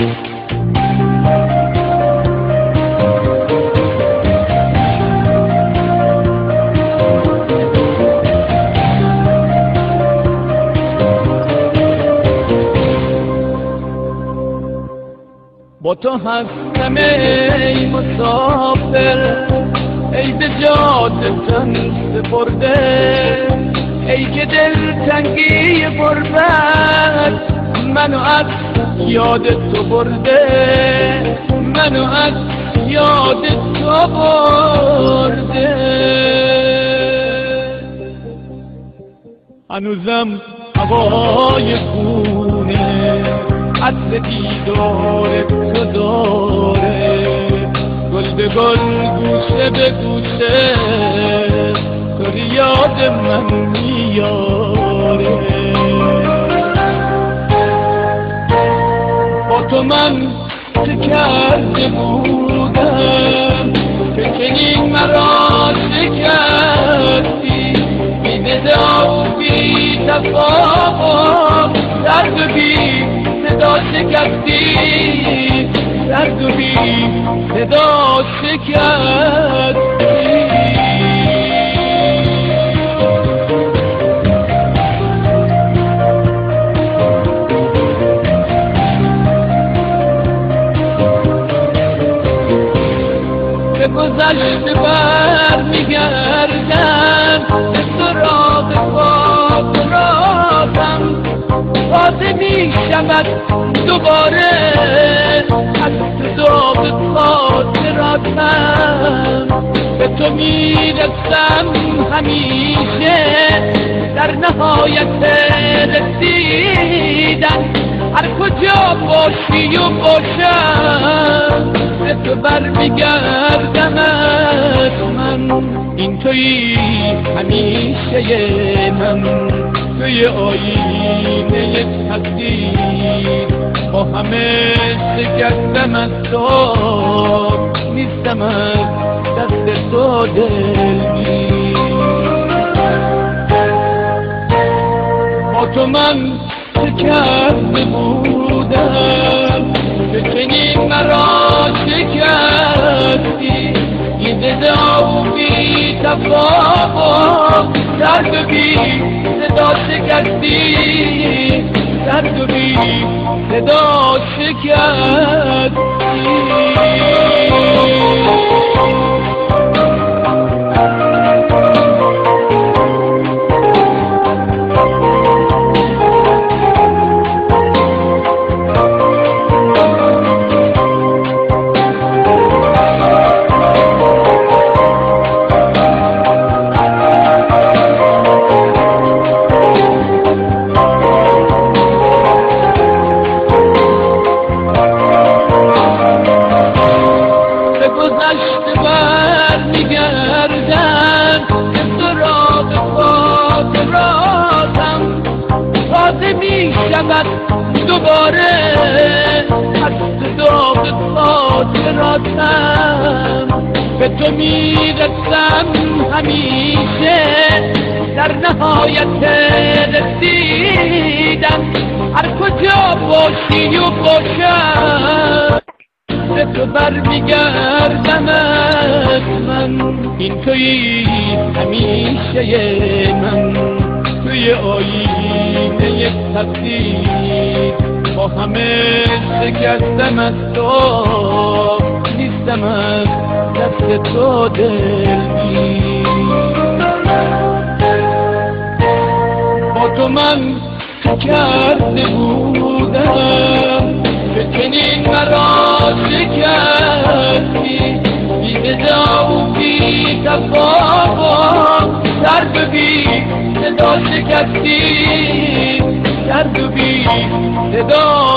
با تو هستم ای مسافر، ای به جاده تن سپرده، ای که دلتنگی غربت منو از یاد تو برده، منو از یاد تو برده. هنوزم هوای خونه عطر دیدار تو داره، گل به گل گوشه به گوشه تو یاد من میاره. با تو من چه کرده بودم که چنین مرا شکستی، بی ندا و بی تفاهم درد و بی صدا شکستی، درد و بی صدا شکستی. به گذشته بر میگردم، به سراغ خاطراتم تازه می شود دوباره از داغ خاطراتم. به تو می رسم همیشه در نهایت رسیدن، هر کجا باشی و باشم به تو برمیگردم من. این تویی همیشه من، توی آینه تقدیر با همه شکستم از تو، نیستم از دست تو دلگیر. با تو من چه کرده بودم که چنین مرا شکستی، یه ددا و بی تفاهم درد و بی صدا شکستی، درد و بی صدا شکستی. دوباره از داغ خاطراتم به تو میرسم همیشه در نهایت رسیدن، هر کجا باشی و باشم به تو برمیگردم من. این تویی همیشه من، توی آینه تقدیر با همه شکستم از تو، نیستم از دست تو دلگیر. با تو من چه کرده بودم که چنین مرا شکستی، بی ندا و بی تفاهم درد و بی صدا شکستی، درد و بی صدا